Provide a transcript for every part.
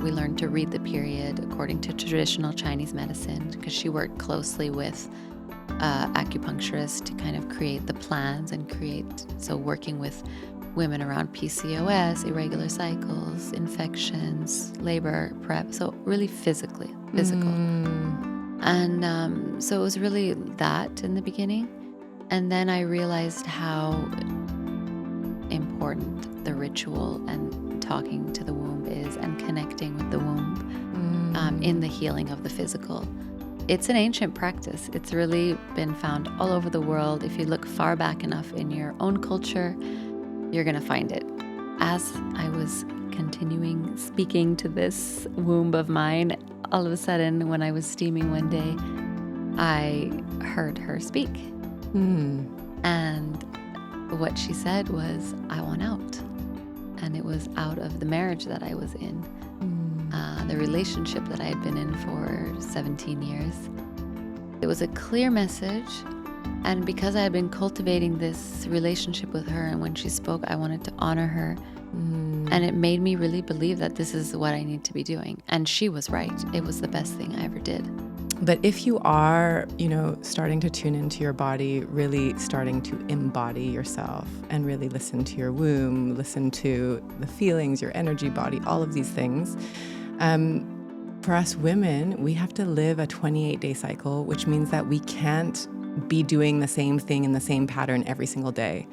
we learned to read the period according to traditional Chinese medicine, because she worked closely with acupuncturists to kind of create the plans and working with women around PCOS, irregular cycles, infections, labor, prep. So really physical. And so it was really that in the beginning. And then I realized how important the ritual and talking to the womb is, and connecting with the womb in the healing of the physical. It's an ancient practice. It's really been found all over the world. If you look far back enough in your own culture, you're going to find it. As I was continuing speaking to this womb of mine, all of a sudden, when I was steaming one day, I heard her speak. And what she said was, I want out. And it was out of the marriage that I was in, the relationship that I had been in for 17 years. It was a clear message. And because I had been cultivating this relationship with her, and when she spoke, I wanted to honor her. And it made me really believe that this is what I need to be doing. And she was right. It was the best thing I ever did. But if you are, starting to tune into your body, really starting to embody yourself and really listen to your womb, listen to the feelings, your energy body, all of these things, for us women, we have to live a 28-day cycle, which means that we can't be doing the same thing in the same pattern every single day.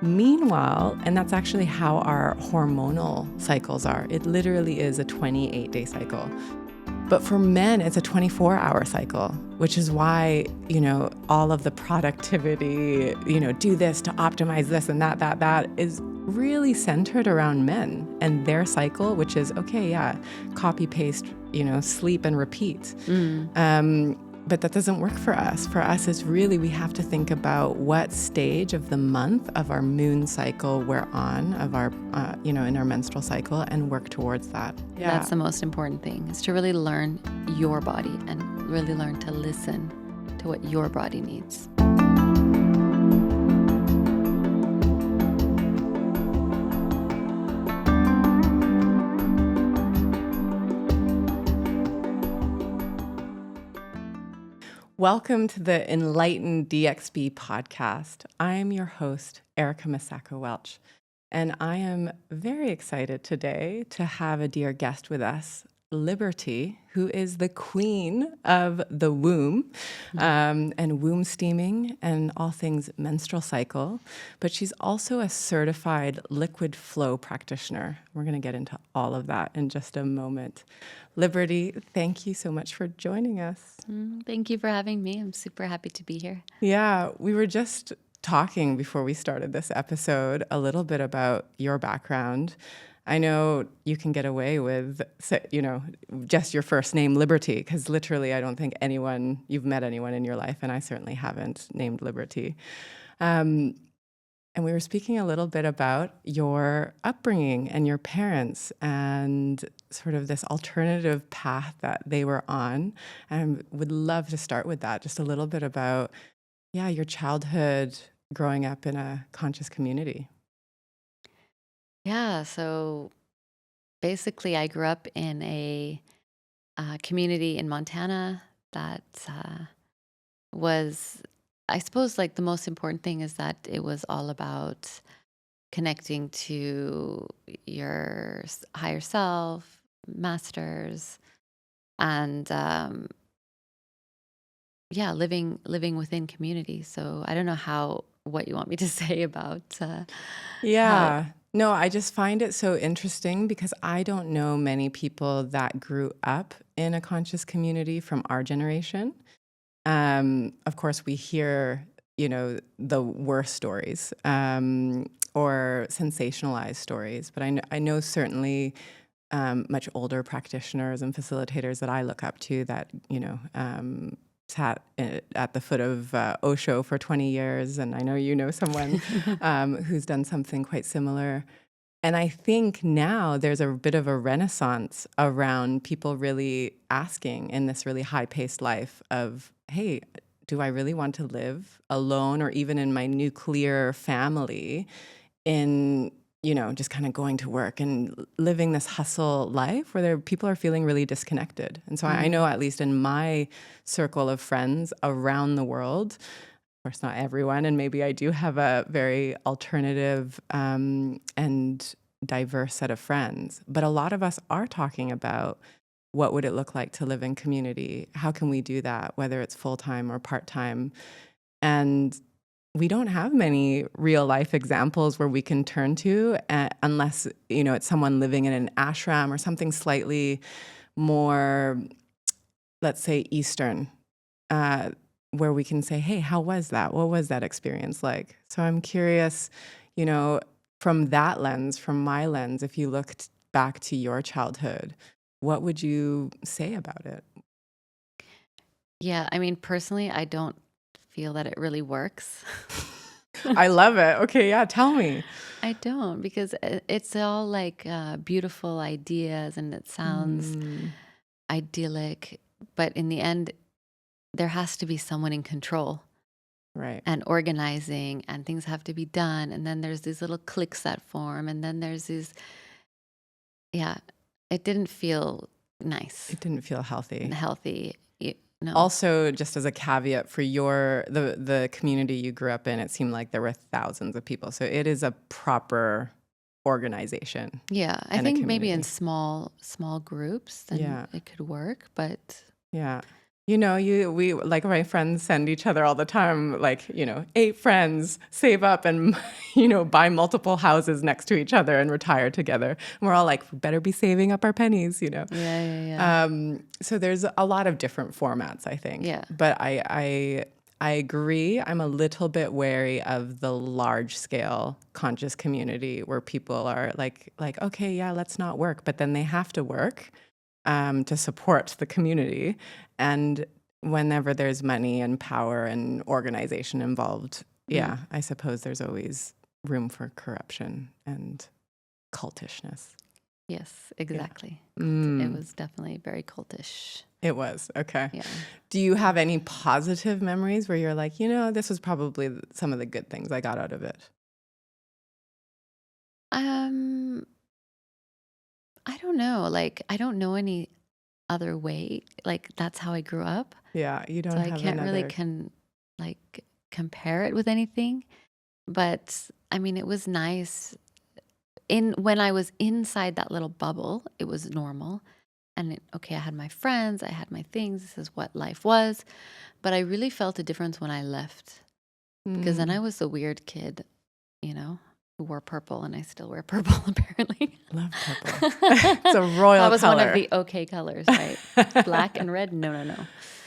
Meanwhile, and that's actually how our hormonal cycles are, it literally is a 28-day cycle. But for men, it's a 24-hour cycle, which is why, all of the productivity, do this to optimize this and that is really centered around men and their cycle, which is, copy, paste, sleep and repeat. But that doesn't work for us. For us, it's really, we have to think about what stage of the month of our moon cycle we're on, of our, in our menstrual cycle, and work towards that. Yeah. That's the most important thing, is to really learn your body and really learn to listen to what your body needs. Welcome to the Enlightened DXB podcast. I am your host, Erica Masako-Welch, and I am very excited today to have a dear guest with us, Liberty, who is the queen of the womb and womb steaming and all things menstrual cycle, but she's also a certified liquid flow practitioner. We're going to get into all of that in just a moment. Liberty, thank you so much for joining us. Thank you for having me. I'm super happy to be here. Yeah, we were just talking before we started this episode a little bit about your background. I know you can get away with, just your first name, Liberty, because literally I don't think you've met anyone in your life, and I certainly haven't, named Liberty. And we were speaking a little bit about your upbringing and your parents and sort of this alternative path that they were on. And I would love to start with that, just a little bit about, your childhood growing up in a conscious community. Yeah, so basically I grew up in a community in Montana that was, I suppose, like the most important thing is that it was all about connecting to your higher self, masters, and living within community. So I don't know what you want me to say about No, I just find it so interesting because I don't know many people that grew up in a conscious community from our generation. Of course, we hear, the worst stories or sensationalized stories, but I know certainly much older practitioners and facilitators that I look up to that, sat at the foot of Osho for 20 years, and I know you know someone who's done something quite similar. And I think now there's a bit of a renaissance around people really asking in this really high-paced life of, hey, do I really want to live alone or even in my nuclear family in, just kind of going to work and living this hustle life where people are feeling really disconnected. And so I know, at least in my circle of friends around the world, of course, not everyone, and maybe I do have a very alternative and diverse set of friends, but a lot of us are talking about what would it look like to live in community? How can we do that, whether it's full-time or part-time? And we don't have many real life examples where we can turn to unless, it's someone living in an ashram or something slightly more, let's say, Eastern, where we can say, hey, how was that? What was that experience like? So I'm curious, from that lens, from my lens, if you looked back to your childhood, what would you say about it? Yeah, I mean, personally, I don't feel that it really works. I love it. Okay, yeah, tell me. I don't, because it's all like beautiful ideas and it sounds idyllic, but in the end, there has to be someone in control. Right. And organizing, and things have to be done. And then there's these little cliques that form. And then there's these, it didn't feel nice. It didn't feel healthy. And healthy. No. Also, just as a caveat for the community you grew up in, it seemed like there were thousands of people. So it is a proper organization. Yeah, I think maybe in small groups, then it could work. But yeah. We like my friends send each other all the time, like, 8 friends save up and, buy multiple houses next to each other and retire together. And we're all like, better be saving up our pennies, Yeah. So there's a lot of different formats, I think. Yeah. But I agree. I'm a little bit wary of the large scale conscious community where people are like, okay, yeah, let's not work. But then they have to work to support the community. And whenever there's money and power and organization involved, I suppose there's always room for corruption and cultishness. Yes, exactly. It was definitely very cultish. It was. Okay. Yeah. Do you have any positive memories where you're like, this was probably some of the good things I got out of it? I don't know. Like, I don't know any other way. Like, that's how I grew up. Yeah, you don't So have I can't really compare it with anything. But I mean, it was nice. When I was inside that little bubble, it was normal. And I had my friends, I had my things. This is what life was. But I really felt a difference when I left. Because then I was the weird kid, who wore purple, and I still wear purple, apparently. Love purple. It's a royal color. That was one of the okay colors, right? Black and red? No.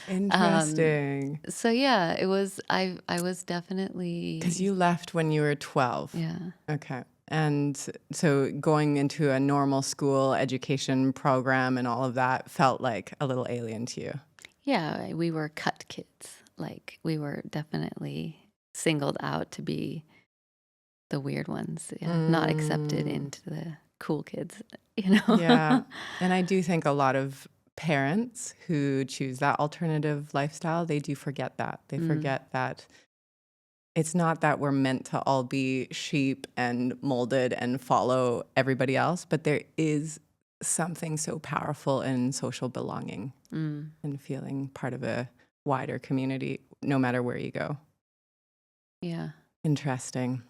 Interesting. So yeah, it was, I was definitely... Because you left when you were 12. Yeah. Okay. And so going into a normal school education program and all of that felt like a little alien to you. Yeah, we were cut kids. Like, we were definitely singled out to be the weird ones, not accepted into the cool kids, Yeah. And I do think a lot of parents who choose that alternative lifestyle, they do forget that. They forget that it's not that we're meant to all be sheep and molded and follow everybody else, but there is something so powerful in social belonging and feeling part of a wider community, no matter where you go. Yeah. Interesting.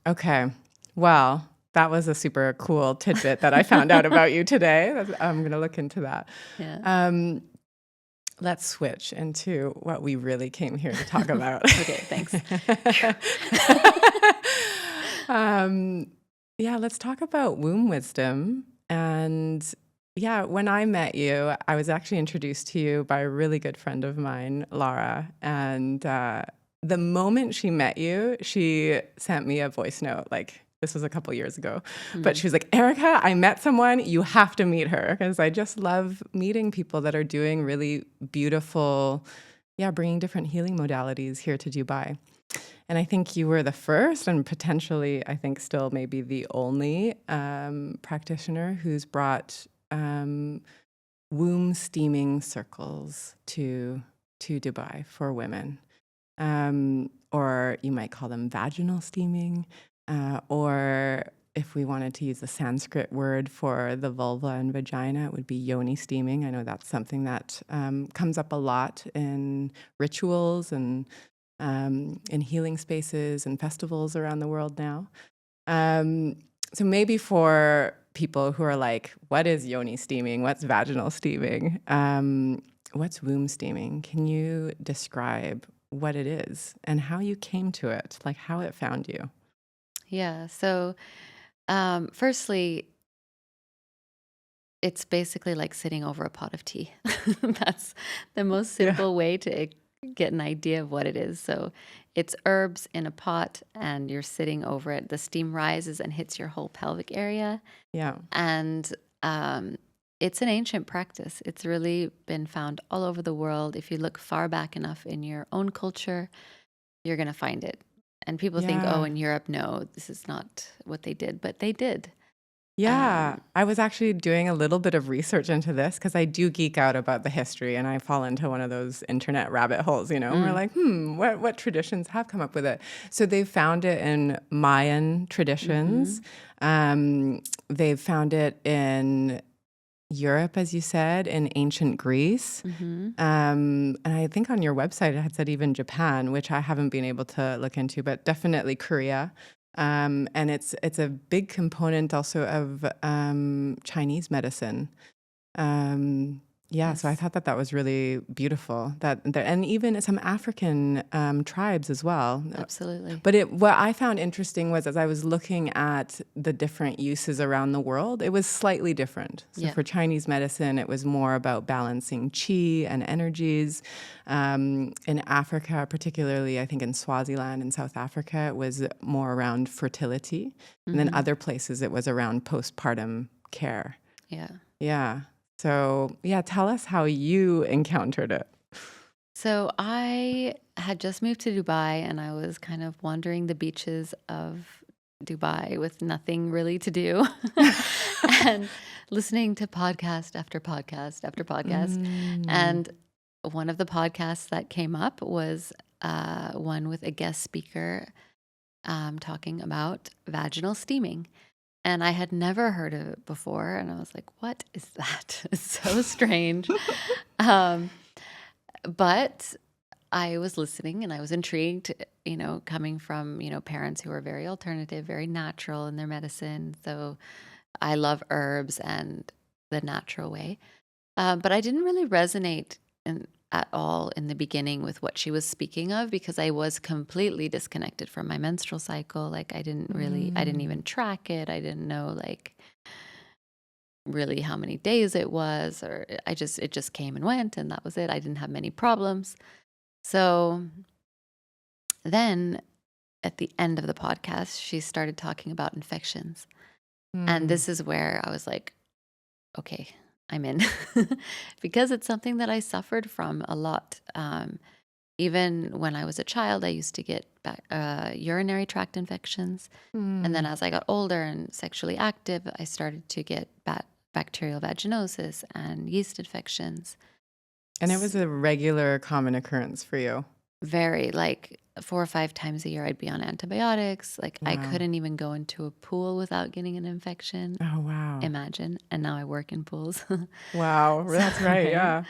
Okay. Well, that was a super cool tidbit that I found out about you today. I'm going to look into that. Yeah. Let's switch into what we really came here to talk about. Okay, thanks. Let's talk about womb wisdom. And when I met you, I was actually introduced to you by a really good friend of mine, Laura. And the moment she met you, she sent me a voice note, like, this was a couple years ago. But she was like, Erica, I met someone, you have to meet her. Because I just love meeting people that are doing really beautiful, bringing different healing modalities here to Dubai. And I think you were the first and potentially, I think still maybe the only practitioner who's brought womb steaming circles to Dubai for women. Or you might call them vaginal steaming. Or if we wanted to use the Sanskrit word for the vulva and vagina, it would be yoni steaming. I know that's something that comes up a lot in rituals and in healing spaces and festivals around the world now. So maybe for people who are like, what is yoni steaming? What's vaginal steaming? What's womb steaming? Can you describe what it is and how you came to it, like how it found you? Yeah. So, firstly, it's basically like sitting over a pot of tea. That's the most Yeah. simple way to get an idea of what it is. So, it's herbs in a pot, and you're sitting over it. The steam rises and hits your whole pelvic area. Yeah. And it's an ancient practice. It's really been found all over the world. If you look far back enough in your own culture, you're going to find it. And people think, oh, Yeah. in Europe, no, this is not what they did, but they did. Yeah, Um, I was actually doing a little bit of research into this because I do geek out about the history and I fall into one of those internet rabbit holes, you know, we're like, what traditions have come up with it? So they've found it in Mayan traditions. They've found it in Europe, as you said, in ancient Greece. And I think on your website it had said even Japan, which I haven't been able to look into, but definitely Korea. And it's a big component also of Chinese medicine. So I yes, thought that was really beautiful. And even some African tribes as well. absolutely. But what I found interesting was as I was looking at the different uses around the world, it was slightly different. So Yeah. for Chinese medicine, it was more about balancing qi and energies. In Africa, particularly, I think in Swaziland in South Africa, it was more around fertility. And then other places, it was around postpartum care. Yeah. Yeah. So, yeah, tell us how you encountered it. So I had just moved to Dubai, and I was kind of wandering the beaches of Dubai with nothing really to do and listening to podcast after podcast after podcast. And one of the podcasts that came up was one with a guest speaker talking about vaginal steaming. And I had never heard of it before. And I was like, what is that? It's so strange. Um, but I was listening and I was intrigued, coming from, parents who are very alternative, very natural in their medicine. So I love herbs and the natural way. But I didn't really resonate at all in the beginning with what she was speaking of because I was completely disconnected from my menstrual cycle. Like I didn't even track it. I didn't know like really how many days it was, or it just came and went and that was it. I didn't have many problems. So then at the end of the podcast, she started talking about infections. And this is where I was like, okay, I'm in because it's something that I suffered from a lot. Even when I was a child, I used to get urinary tract infections. And then as I got older and sexually active, I started to get bacterial vaginosis and yeast infections. And it was a regular common occurrence for you. Very, like 4 or 5 times a year, I'd be on antibiotics. Like I Wow. couldn't even go into a pool without getting an infection. Oh, wow. Imagine. And now I work in pools. Wow. That's right. Right?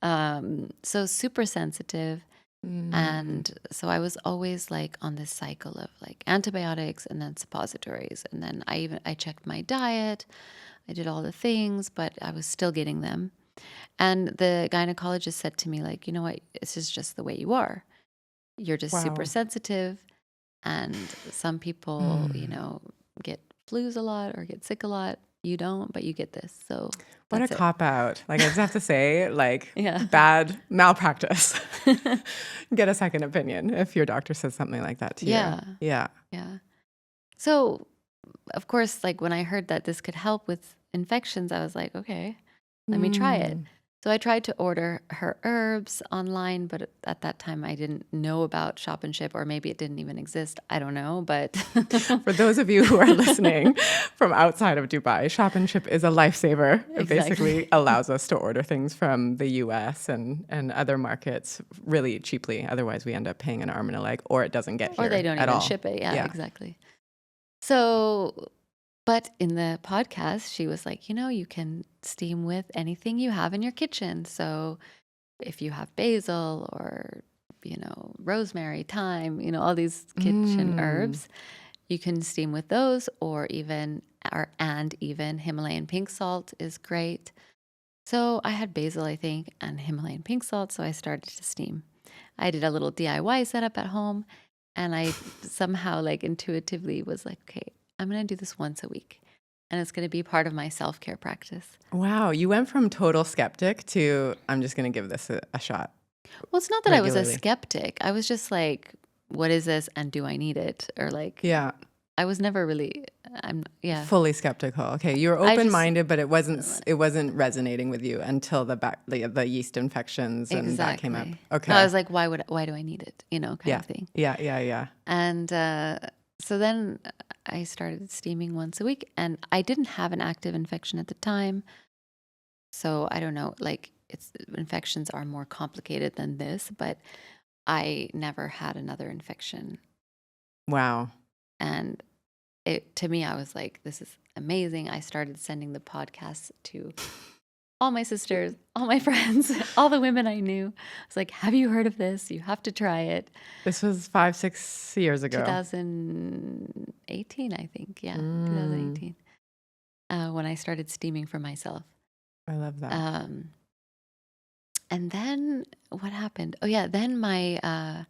Yeah. So super sensitive. And so I was always like on this cycle of like antibiotics and then suppositories. And then I checked my diet. I did all the things, but I was still getting them. And the gynecologist said to me, like, you know what, this is just the way you are. You're just super Wow. sensitive. And some people, get flus a lot or get sick a lot. You don't, but you get this. So What a that's it. cop out. Like, I just have to say, like, Yeah. bad malpractice. Get a second opinion if your doctor says something like that to Yeah. you. Yeah. Yeah. So, of course, like when I heard that this could help with infections, I was like, okay, let me try it. So I tried to order her herbs online, but at that time I didn't know about Shop and Ship, or maybe it didn't even exist. I don't know, but For those of you who are listening from outside of Dubai, Shop and Ship is a lifesaver. It basically allows us to order things from the US and other markets really cheaply. Otherwise, we end up paying an arm and a leg, or it doesn't get here or they don't at even all. ship it. Yeah, Yeah. exactly. So But in the podcast, she was like, you can steam with anything you have in your kitchen. So if you have basil or, rosemary, thyme, all these kitchen herbs, you can steam with those, and even Himalayan pink salt is great. So I had basil, I think, and Himalayan pink salt. So I started to steam. I did a little DIY setup at home, and I somehow intuitively was like, okay, I'm going to do this once a week, and it's going to be part of my self-care practice. Wow. You went from total skeptic to, I'm just going to give this a shot. Well, it's not that regularly. I was a skeptic. I was just like, what is this? And do I need it? Or yeah. I was never really, fully skeptical. Okay. You were open-minded, but it wasn't resonating with you until the yeast infections and that came up. Okay. I was like, why do I need it? Kind of thing. Yeah. And so then I started steaming once a week, and I didn't have an active infection at the time. So I don't know, infections are more complicated than this, but I never had another infection. Wow. And to me, I was like, this is amazing. I started sending the podcast to all my sisters, all my friends, all the women I knew. I was like, have you heard of this? You have to try it. This was 5-6 years ago. 2018, I think. Yeah, 2018. When I started steaming for myself. I love that. And then what happened? Oh, yeah. Then I'm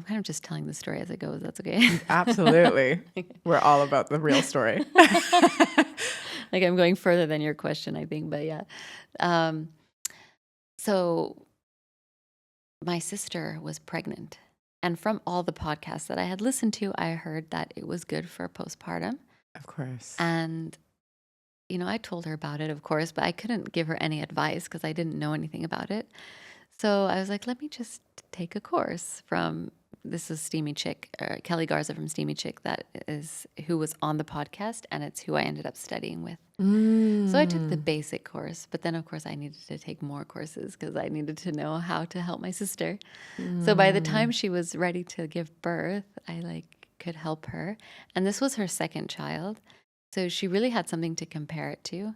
kind of just telling the story as it goes. That's okay. Absolutely. We're all about the real story. I'm going further than your question, I think. But yeah. So my sister was pregnant. And from all the podcasts that I had listened to, I heard that it was good for postpartum. Of course. And I told her about it, of course, but I couldn't give her any advice because I didn't know anything about it. So I was like, let me just take a course this is Steamy Chick, Kelly Garza from Steamy Chick, that is who was on the podcast, and it's who I ended up studying with. So I took the basic course, but then of course I needed to take more courses because I needed to know how to help my sister. So by the time she was ready to give birth, I could help her. And this was her second child. So she really had something to compare it to.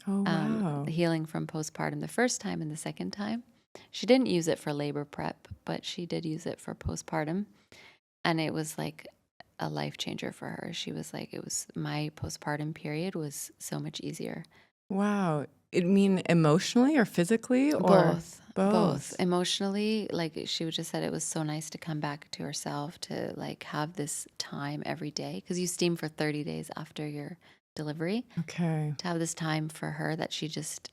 Oh, wow. Healing from postpartum the first time and the second time. She didn't use it for labor prep, but she did use it for postpartum. And it was like a life changer for her. She was like, my postpartum period was so much easier. Wow. I mean, emotionally or physically? Or Both. Emotionally, she just said it was so nice to come back to herself, to have this time every day. Because you steam for 30 days after your delivery. Okay. To have this time for her that she just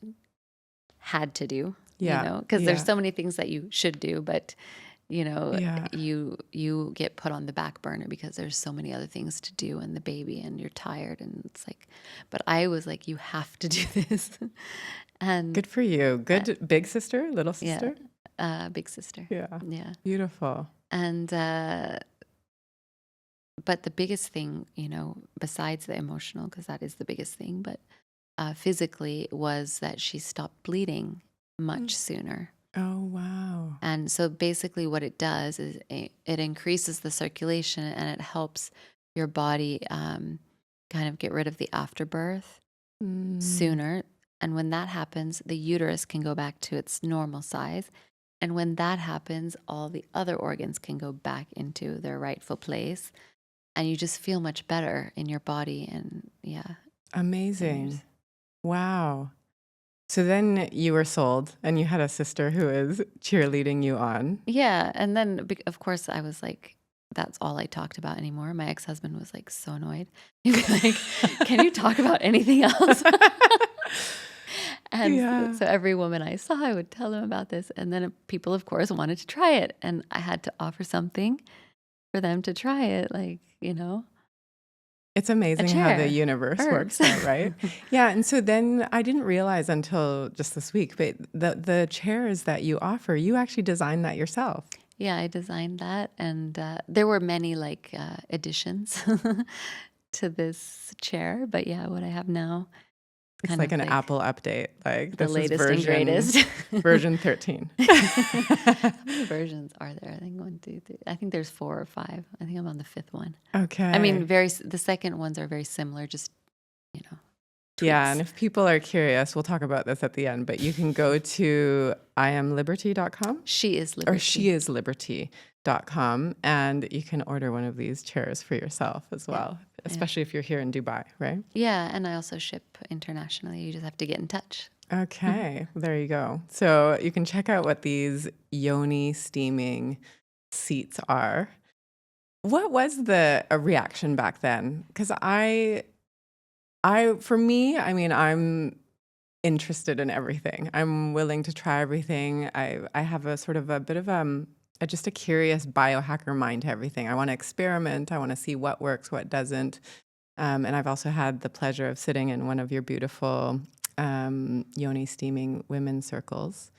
had to do. Yeah. Because there's so many things that you should do, but you get put on the back burner because there's so many other things to do, and the baby, and you're tired, and it's but I was like, you have to do this. And good for you. Good big sister, little sister? Yeah, big sister. Yeah. Yeah. Beautiful. And but the biggest thing, besides the emotional, because that is the biggest thing, but physically was that she stopped bleeding much sooner. Oh, wow. And so basically what it does is it increases the circulation, and it helps your body kind of get rid of the afterbirth sooner. And when that happens, the uterus can go back to its normal size. And when that happens, all the other organs can go back into their rightful place. And you just feel much better in your body. And yeah. Amazing. Wow. So then you were sold, and you had a sister who is cheerleading you on. Yeah. And then, of course, I was like, that's all I talked about anymore. My ex-husband was so annoyed. He'd be like, can you talk about anything else? And so every woman I saw, I would tell them about this. And then people, of course, wanted to try it. And I had to offer something for them to try it. It's amazing how the universe works out, right? Yeah. And so then I didn't realize until just this week, but the chairs that you offer, you actually designed that yourself. Yeah, I designed that. And there were many additions to this chair. But yeah, what I have now. It's like an Apple update. The latest and greatest. Version 13. How many versions are there? I think 1, 2, 3. I think there's 4 or 5. I think I'm on the 5th one. Okay. I mean, the second ones are very similar, just you know, Yeah, and tweaks. if people are curious, we'll talk about this at the end, but you can go to iamliberty.com She is or Liberty. SheisLiberty.com and you can order one of these chairs for yourself as Yeah. well, Yeah. especially if you're here in Dubai, right? Yeah, and I also ship internationally. You just have to get in touch. Okay, there you go. So you can check out what these yoni steaming seats are. What was the reaction back then? Because for me, I mean, I'm interested in everything. I'm willing to try everything. I have a sort of a bit of just a curious biohacker mind to everything. I want to experiment. I want to see what works, what doesn't. And I've also had the pleasure of sitting in one of your beautiful yoni steaming women's circles,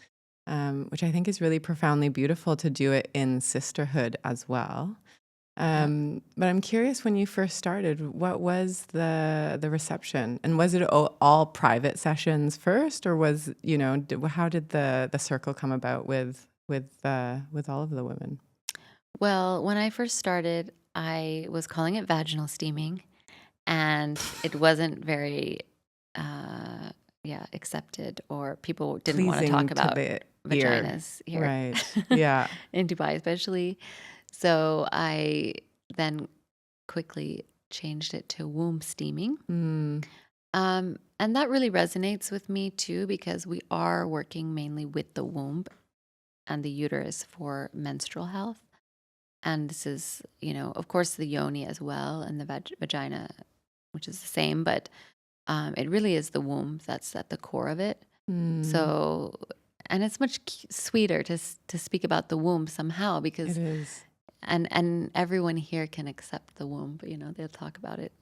which I think is really profoundly beautiful to do it in sisterhood as well. Yeah. But I'm curious, when you first started, what was the reception, and was it all private sessions first, or was how did the circle come about with all of the women? Well, when I first started, I was calling it vaginal steaming, and it wasn't very, uh, yeah, accepted, or people didn't want to talk Pleasing to about the ear, vaginas here right? Yeah. in Dubai, especially. So I then quickly changed it to womb steaming. Mm, And that really resonates with me too, because we are working mainly with the womb and the uterus for menstrual health. And this is, of course, the yoni as well, and the vagina, which is the same, but it really is the womb that's at the core of it. mm, So, and it's much sweeter to speak about the womb somehow, it because is. and everyone here can accept the womb. They'll talk about it.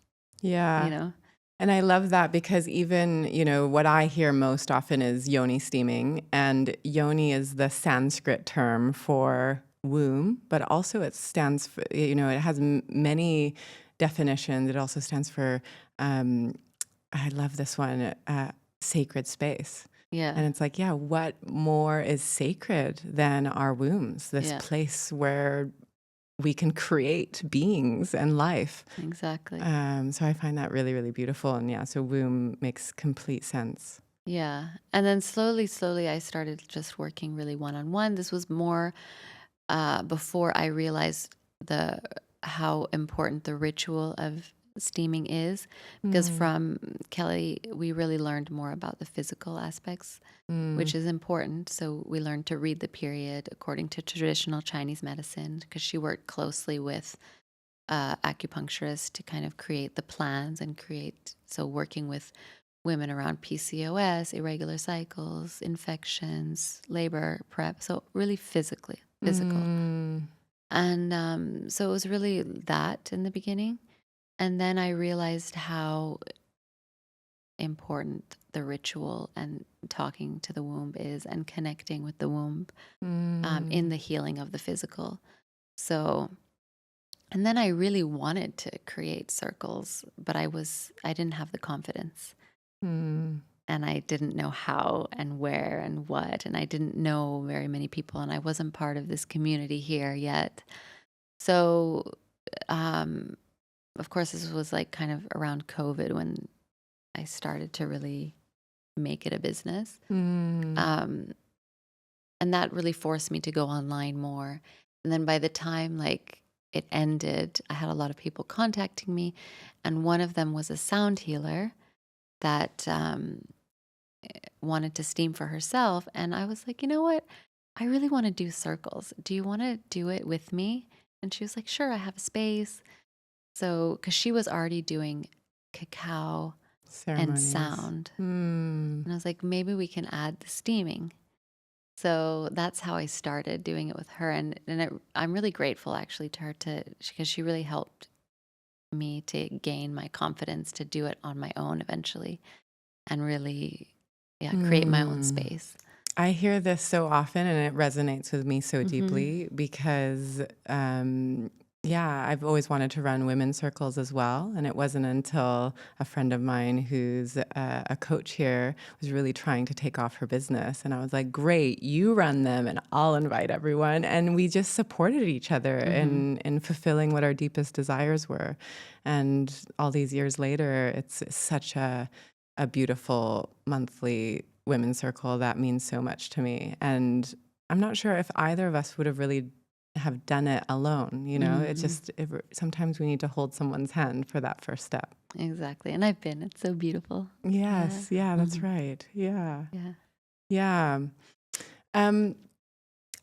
You Yeah. know, And I love that, because even, what I hear most often is yoni steaming, and yoni is the Sanskrit term for womb, but also it stands for, it has many definitions. It also stands for, I love this one, sacred space. yeah, And it's like, yeah, what more is sacred than our wombs, this yeah, place where we can create beings and life. exactly. So I find that really, really beautiful. And yeah, so womb makes complete sense. Yeah. And then slowly, I started just working really one-on-one. This was more before I realized the how important the ritual of steaming is, because Mm, from Kelly, we really learned more about the physical aspects, mm, which is important. So we learned to read the period according to traditional Chinese medicine, because she worked closely with acupuncturists to kind of create the plans and so working with women around PCOS, irregular cycles, infections, labor prep. So really physical. mm, And so it was really that in the beginning. And then I realized how important the ritual and talking to the womb is, and connecting with the womb in mm, the healing of the physical. So, and then I really wanted to create circles, but I didn't have the confidence, mm, and I didn't know how and where and what, and I didn't know very many people, and I wasn't part of this community here yet. So, um, of course, this was like kind of around COVID when I started to really make it a business. mm, Um, and that really forced me to go online more. And then by the time like it ended, I had a lot of people contacting me, and one of them was a sound healer that wanted to steam for herself. And I was like, you know what? I really want to do circles. Do you want to do it with me? And she was like, sure, I have a space. So, because she was already doing cacao and ceremonies. sound. Mm, And I was like, maybe we can add the steaming. So that's how I started doing it with her. I'm really grateful actually to her, because she really helped me to gain my confidence to do it on my own eventually, and really, yeah, create my own mm. space. I hear this so often, and it resonates with me so Hmm. deeply, because Yeah, I've always wanted to run women's circles as well. And it wasn't until a friend of mine who's a coach here was really trying to take off her business. And I was like, great, you run them and I'll invite everyone. And we just supported each other in fulfilling what our deepest desires were. And all these years later, it's such a beautiful monthly women's circle that means so much to me. And I'm not sure if either of us would have really have done it alone. It's just sometimes we need to hold someone's hand for that first step. Exactly. And I've been. It's so beautiful. Yes, yeah, that's right. Yeah. Yeah. Yeah.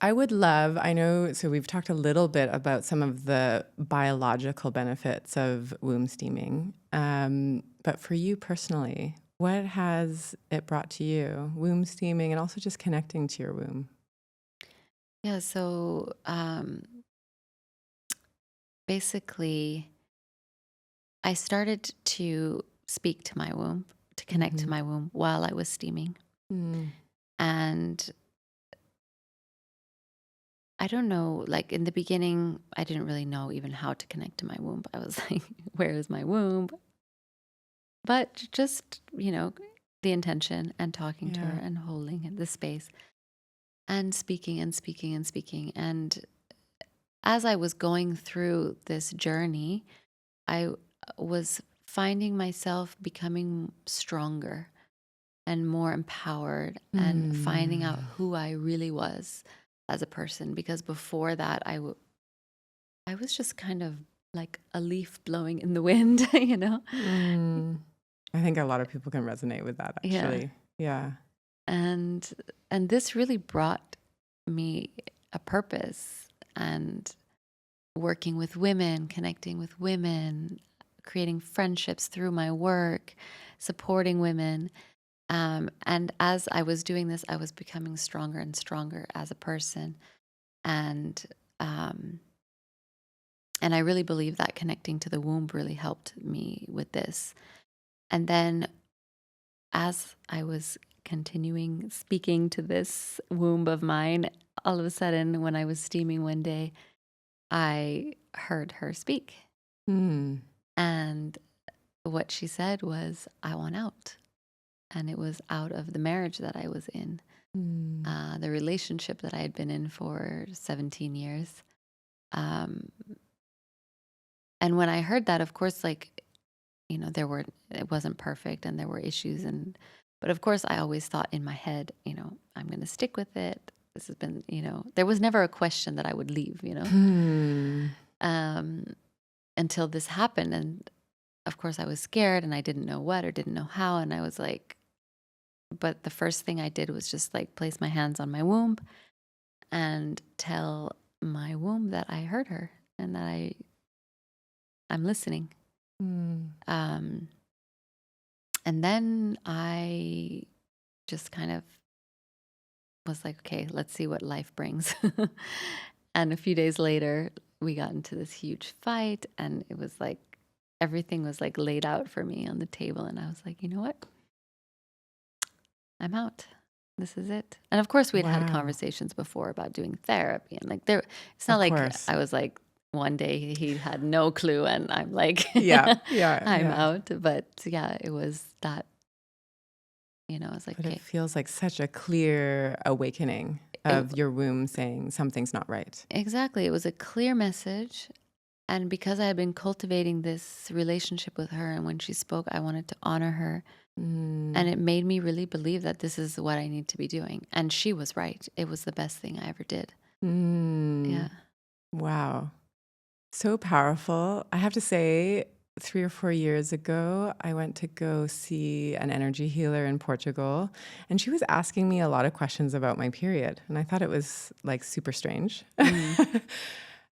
I would love, I know, so we've talked a little bit about some of the biological benefits of womb steaming. But for you personally, what has it brought to you? Womb steaming and also just connecting to your womb. Yeah. So basically, I started to speak to my womb, to connect to my womb while I was steaming. And I don't know, like in the beginning, I didn't really know even how to connect to my womb. I was like, where is my womb? But just, the intention and talking to her and holding the space and speaking and speaking and speaking. And as I was going through this journey, I was finding myself becoming stronger and more empowered and finding out who I really was as a person. Because before that, I was just kind of like a leaf blowing in the wind, I think a lot of people can resonate with that, actually. Yeah. And this really brought me a purpose, and working with women, connecting with women, creating friendships through my work, supporting women. And as I was doing this, I was becoming stronger and stronger as a person. And I really believe that connecting to the womb really helped me with this. And then as I was continuing speaking to this womb of mine, all of a sudden, when I was steaming one day, I heard her speak. And what she said was, I want out. And it was out of the marriage that I was in, the relationship that I had been in for 17 years. And when I heard that, of course, it wasn't perfect and there were issues. But of course, I always thought in my head, I'm going to stick with it. This has been, there was never a question that I would leave, until this happened. And of course, I was scared and I didn't know what or didn't know how. And I was like, but the first thing I did was just like place my hands on my womb and tell my womb that I heard her and that I'm listening. And then I just kind of was like, okay, let's see what life brings. And a few days later, we got into this huge fight, and it was like everything was like laid out for me on the table. And I was like, you know what? I'm out. This is it. And of course, we had conversations before about doing therapy, and like it's not like I was like, one day he had no clue and I'm like, I'm out. But yeah, it was that, it's like, but it feels like such a clear awakening of your womb saying something's not right. Exactly. It was a clear message. And because I had been cultivating this relationship with her, and when she spoke, I wanted to honor her. And it made me really believe that this is what I need to be doing. And she was right. It was the best thing I ever did. Yeah. Wow. So powerful. I have to say, 3 or 4 years ago, I went to go see an energy healer in Portugal, and she was asking me a lot of questions about my period. And I thought it was like super strange.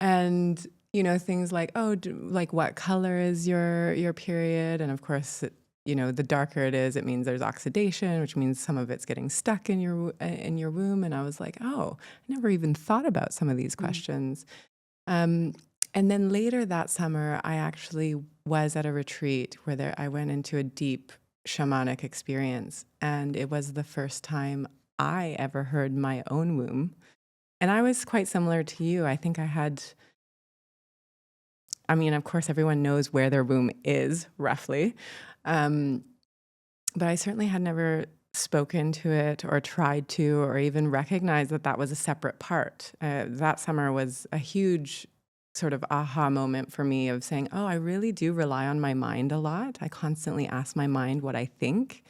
And, things like, like what color is your period? And of course, the darker it is, it means there's oxidation, which means some of it's getting stuck in your womb. And I was like, I never even thought about some of these questions. And then later that summer, I actually was at a retreat where I went into a deep shamanic experience. And it was the first time I ever heard my own womb. And I was quite similar to you. I think I had I mean, of course, everyone knows where their womb is roughly. But I certainly had never spoken to it or tried to, or even recognized that that was a separate part. That summer was a huge sort of aha moment for me of saying, oh, I really do rely on my mind a lot. I constantly ask my mind what I think.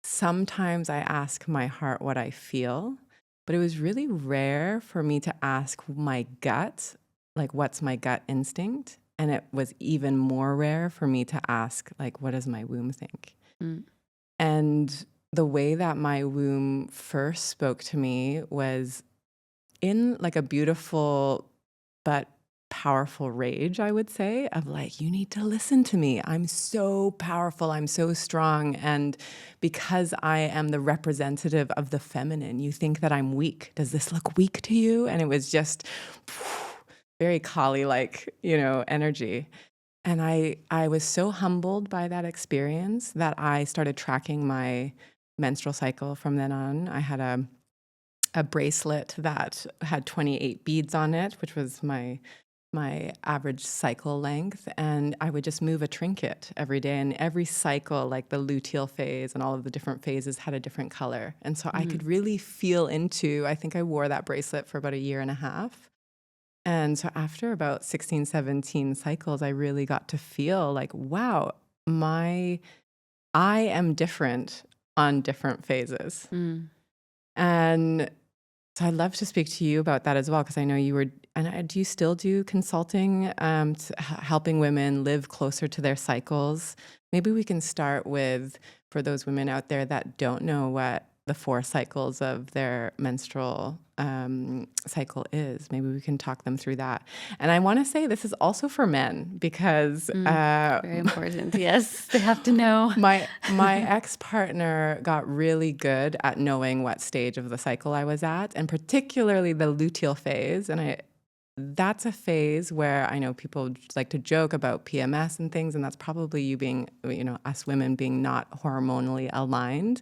Sometimes I ask my heart what I feel, but it was really rare for me to ask my gut, like, what's my gut instinct? And it was even more rare for me to ask, like, what does my womb think? Mm. And the way that my womb first spoke to me was in like a beautiful but powerful rage, I would say, of like, you need to listen to me. I'm so powerful. I'm so strong. And because I am the representative of the feminine, you think that I'm weak. Does this look weak to you? And it was just very Kali-like, energy. And I was so humbled by that experience that I started tracking my menstrual cycle from then on. I had a bracelet that had 28 beads on it, which was my average cycle length. And I would just move a trinket every day. And every cycle, like the luteal phase and all of the different phases, had a different color. And so I could really feel into, I think I wore that bracelet for about a year and a half. And so after about 16, 17 cycles, I really got to feel like, wow, I am different on different phases. And so I'd love to speak to you about that as well, because I know you were, and do you still do consulting, helping women live closer to their cycles? Maybe we can start with, for those women out there that don't know what the 4 cycles of their menstrual cycle is. Maybe we can talk them through that. And I want to say this is also for men, because very important. Yes, they have to know. my ex-partner got really good at knowing what stage of the cycle I was at, and particularly the luteal phase. And that's a phase where I know people like to joke about PMS and things, and that's probably you being, us women being not hormonally aligned.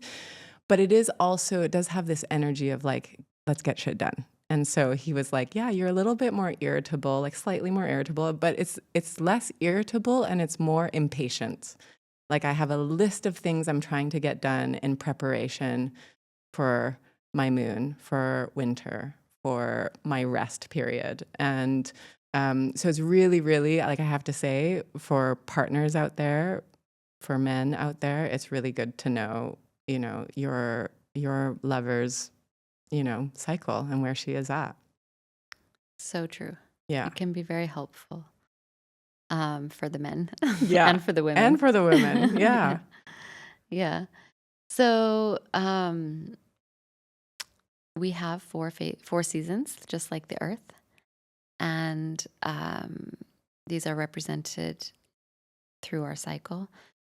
But it does have this energy of like, let's get shit done. And so he was like, yeah, you're a little bit more irritable, like slightly more irritable, but it's less irritable and it's more impatient. Like I have a list of things I'm trying to get done in preparation for my moon, for winter, for my rest period. And so it's really, really, like I have to say, for partners out there, for men out there, it's really good to know your lover's, cycle and where she is at. So true. Yeah. It can be very helpful for the men Yeah. and for the women. And for the women. Yeah. Yeah. So we have 4 seasons, just like the earth. And these are represented through our cycle.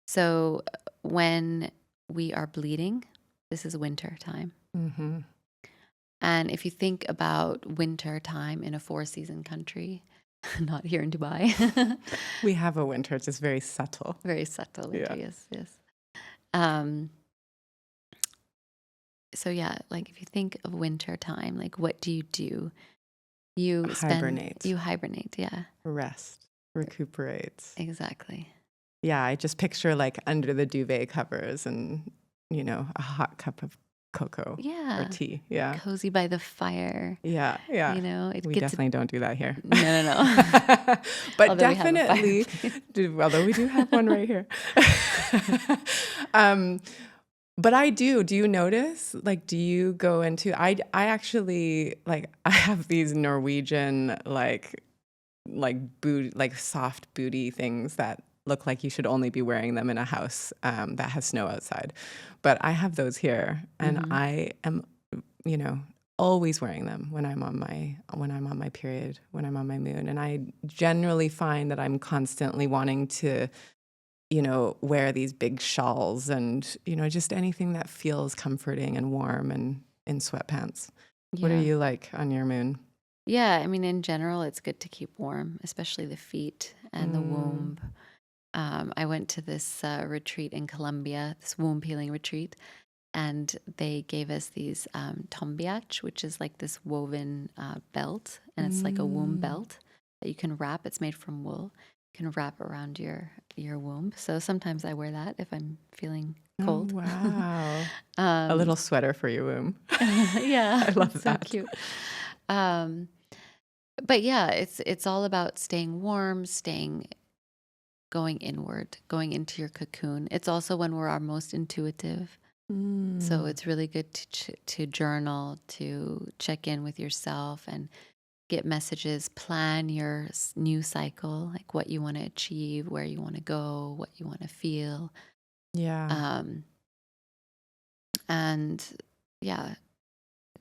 So when we are bleeding, this is winter time. Mm-hmm. And if you think about winter time in a 4-season country, not here in Dubai. We have a winter. It's just very subtle. Very subtle winter, Yeah. yes. So yeah, like if you think of winter time, like what do? You hibernate. You hibernate, yeah. Rest, recuperate. Exactly. Yeah, I just picture like under the duvet covers and, a hot cup of cocoa or tea. Yeah. Cozy by the fire. Yeah. Yeah. We definitely don't do that here. No. But Although definitely, although we do have one right here. But I do. Do you notice? Like, do you go into? I actually like. I have these Norwegian like boot, like soft booty things that look like you should only be wearing them in a house that has snow outside. But I have those here, and I am, always wearing them when I'm on my period, when I'm on my moon, and I generally find that I'm constantly wanting to, wear these big shawls and, just anything that feels comforting and warm and in sweatpants. Yeah. What are you like on your moon? Yeah, I mean, in general, it's good to keep warm, especially the feet and the womb. I went to this retreat in Colombia, this womb healing retreat, and they gave us these tombiach, which is like this woven belt, and it's like a womb belt that you can wrap. It's made from wool. You can wrap around your womb. So sometimes I wear that if I'm feeling cold. Oh, wow. A little sweater for your womb. Yeah, I love it's so that. cute. Um, but yeah, it's all about staying warm, going inward, going into your cocoon. It's also when we're our most intuitive. So it's really good to journal, to check in with yourself and get messages, plan your new cycle, like what you want to achieve, where you want to go, what you want to feel. Yeah. And yeah,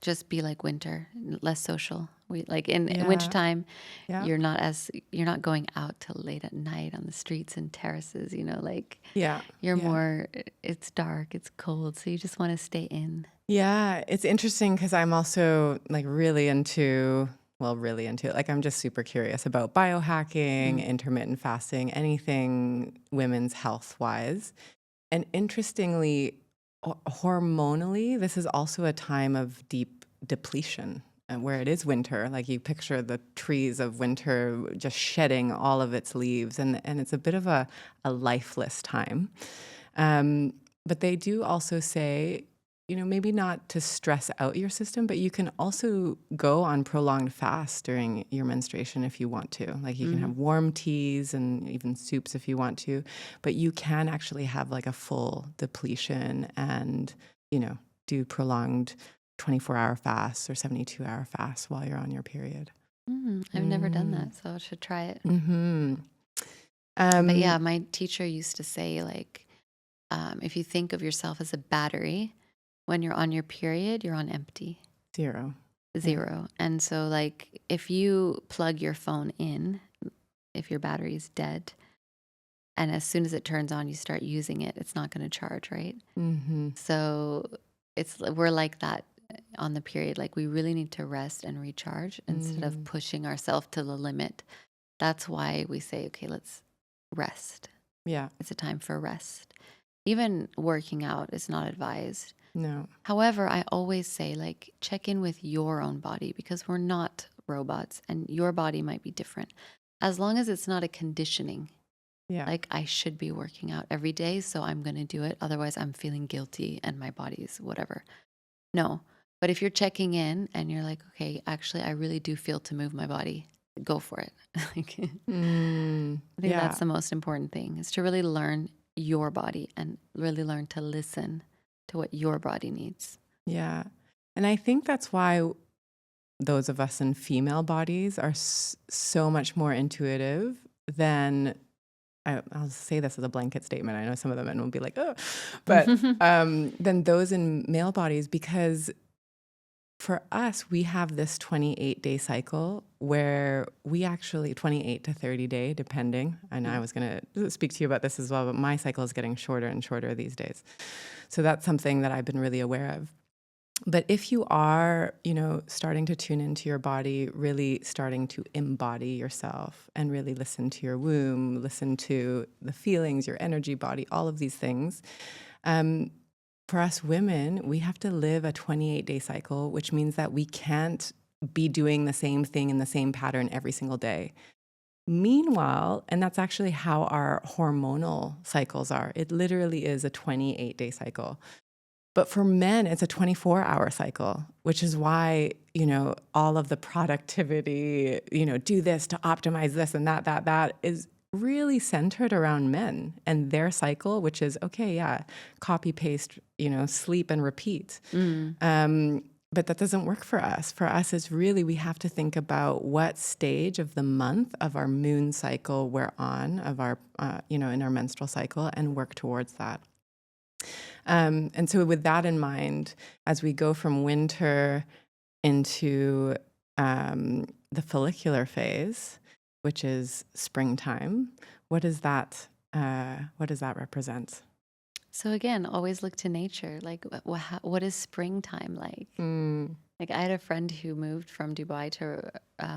just be like winter, less social. We like in Yeah. wintertime, Yeah. you're not going out till late at night on the streets and terraces, like Yeah. you're Yeah. more, it's dark, it's cold, so you just want to stay in. Yeah. It's interesting because I'm also like really into like I'm just super curious about biohacking, intermittent fasting, anything women's health wise. And interestingly, hormonally, this is also a time of deep depletion. And where it is winter, like you picture the trees of winter just shedding all of its leaves, and it's a bit of a lifeless time. But they do also say, maybe not to stress out your system, but you can also go on prolonged fasts during your menstruation if you want to. Like you can have warm teas and even soups if you want to, but you can actually have like a full depletion and, do prolonged 24-hour fasts or 72-hour fasts while you're on your period. I've never done that, so I should try it. But But yeah, my teacher used to say, like, if you think of yourself as a battery, when you're on your period, you're on empty. Zero. And so, like, if you plug your phone in, if your battery is dead, and as soon as it turns on, you start using it, it's not going to charge, right? So we're like that on the period. Like, we really need to rest and recharge instead of pushing ourselves to the limit. That's why we say, okay, let's rest. Yeah. It's a time for rest. Even working out is not advised. No. However, I always say, like, check in with your own body because we're not robots and your body might be different. As long as it's not a conditioning, like I should be working out every day, so I'm going to do it. Otherwise, I'm feeling guilty and my body's whatever. No. But if you're checking in and you're like, okay, actually, I really do feel to move my body, go for it. I think that's the most important thing, is to really learn your body and really learn to listen to what your body needs. Yeah. And I think that's why those of us in female bodies are so much more intuitive than, I'll say this as a blanket statement. I know some of the men will be like, oh, but than those in male bodies, because for us, we have this 28-day cycle where we actually, 28 to 30 day, depending. And I was going to speak to you about this as well, but my cycle is getting shorter and shorter these days. So that's something that I've been really aware of. But if you are, starting to tune into your body, really starting to embody yourself and really listen to your womb, listen to the feelings, your energy body, all of these things, for us women, we have to live a 28-day cycle, which means that we can't be doing the same thing in the same pattern every single day. Meanwhile, and that's actually how our hormonal cycles are, it literally is a 28-day cycle. But for men, it's a 24-hour cycle, which is why, all of the productivity, do this to optimize this and that is really centered around men and their cycle, which is, okay, yeah, copy, paste, sleep and repeat. But that doesn't work for us. For us, it's really, we have to think about what stage of the month of our moon cycle we're on, of our, in our menstrual cycle, and work towards that. And so with that in mind, as we go from winter into the follicular phase, which is springtime, what does that represent? So again, always look to nature. Like, what is springtime like? Like, I had a friend who moved from Dubai to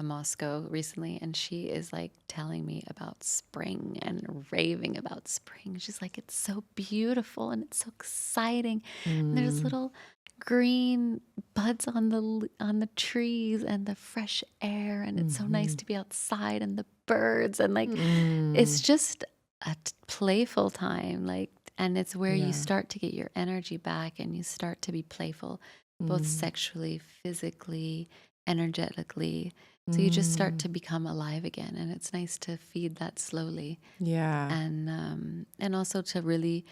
Moscow recently, and she is like telling me about spring and raving about spring. She's like, it's so beautiful and it's so exciting. And there's little green buds on the trees and the fresh air, and it's so nice to be outside and the birds and like it's just a playful time, like, and it's where you start to get your energy back and you start to be playful, both sexually, physically, energetically. So you just start to become alive again, and it's nice to feed that slowly. Yeah. And also to really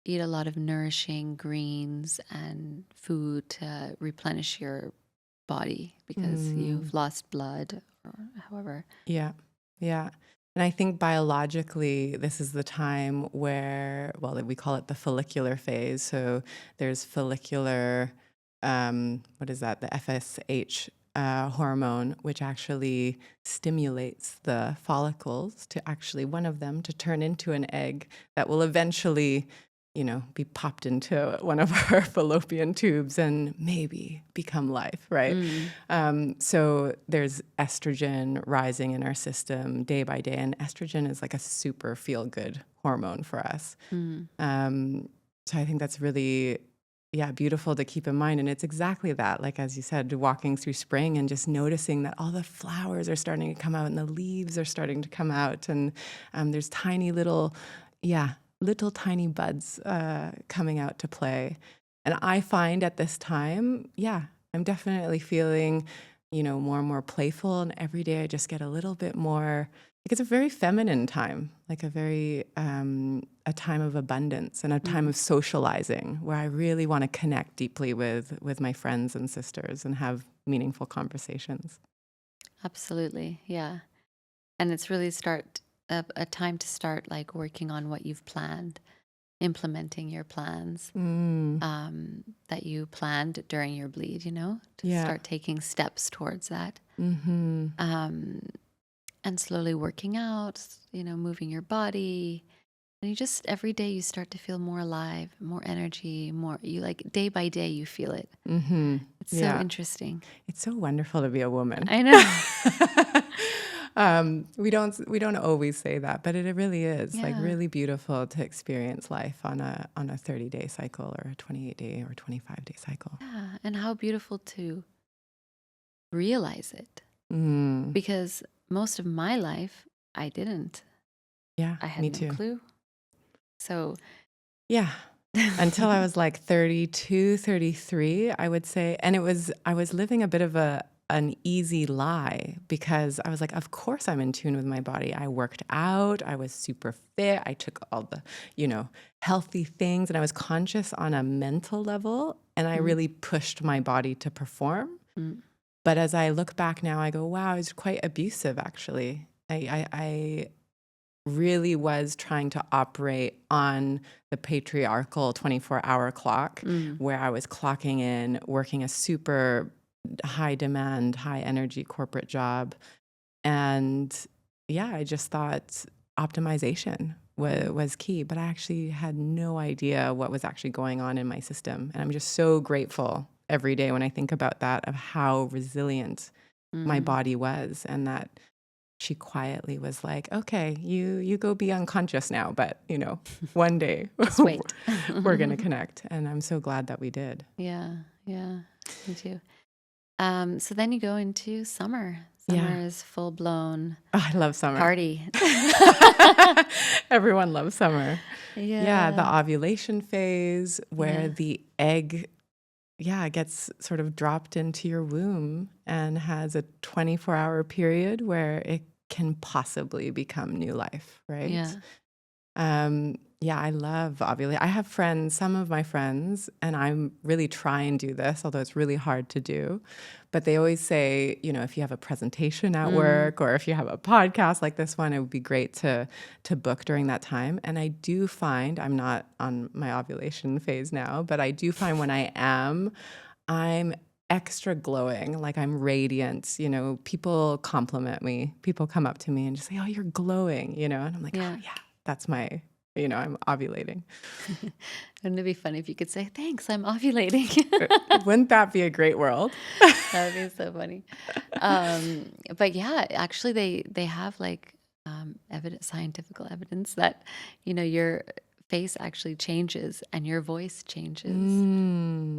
eat a lot of nourishing greens and food to replenish your body because you've lost blood or however. Yeah. Yeah. And I think biologically, this is the time where, well, we call it the follicular phase. So there's follicular, what is that? The FSH hormone, which actually stimulates the follicles to actually, one of them, to turn into an egg that will eventually, be popped into one of our fallopian tubes and maybe become life, right? So there's estrogen rising in our system day by day, and estrogen is like a super feel-good hormone for us. So I think that's really, beautiful to keep in mind. And it's exactly that, like as you said, walking through spring and just noticing that all the flowers are starting to come out and the leaves are starting to come out, and there's tiny little tiny buds coming out to play. And I find at this time, I'm definitely feeling, more and more playful. And every day I just get a little bit more, like it's a very feminine time, like a very, a time of abundance and a time of socializing where I really want to connect deeply with my friends and sisters and have meaningful conversations. Absolutely. Yeah. And it's really a time to start like working on what you've planned, implementing your plans that you planned during your bleed, to start taking steps towards that. And slowly working out, moving your body. And you just, every day you start to feel more alive, more energy, you like day by day you feel it. It's so interesting. It's so wonderful to be a woman. I know. We don't always say that, but it really is like really beautiful to experience life on a 30-day cycle or a 28-day or 25-day cycle. Yeah, and how beautiful to realize it. Because most of my life I didn't. Yeah, I had me no too. clue. So until I was like 32, 33, I would say, and I was living a bit of an easy lie because I was like, of course I'm in tune with my body. I worked out. I was super fit. I took all the, healthy things, and I was conscious on a mental level, and I really pushed my body to perform. But as I look back now, I go, wow, I was quite abusive, actually. I really was trying to operate on the patriarchal 24-hour clock where I was clocking in, working a super high demand, high energy corporate job. And I just thought optimization was key, but I actually had no idea what was actually going on in my system. And I'm just so grateful every day when I think about that, of how resilient my body was, and that she quietly was like, okay, you go be unconscious now, but one day just wait. We're going to connect. And I'm so glad that we did. Yeah, me too. So then you go into summer. Summer is full blown. Oh, I love summer. Party. Everyone loves summer. Yeah. The ovulation phase where the egg gets sort of dropped into your womb and has a 24-hour period where it can possibly become new life, right? I love ovulation. I have friends, some of my friends, and I'm really trying to do this, although it's really hard to do. But they always say, if you have a presentation at work or if you have a podcast like this one, it would be great to book during that time. And I do find, I'm not on my ovulation phase now, but I do find when I am, I'm extra glowing, like I'm radiant. People compliment me. People come up to me and just say, oh, you're glowing, and I'm like, oh yeah, that's my... I'm ovulating. Wouldn't it be funny if you could say, thanks, I'm ovulating? Wouldn't that be a great world? That would be so funny. But actually they have like scientific evidence that, your face actually changes and your voice changes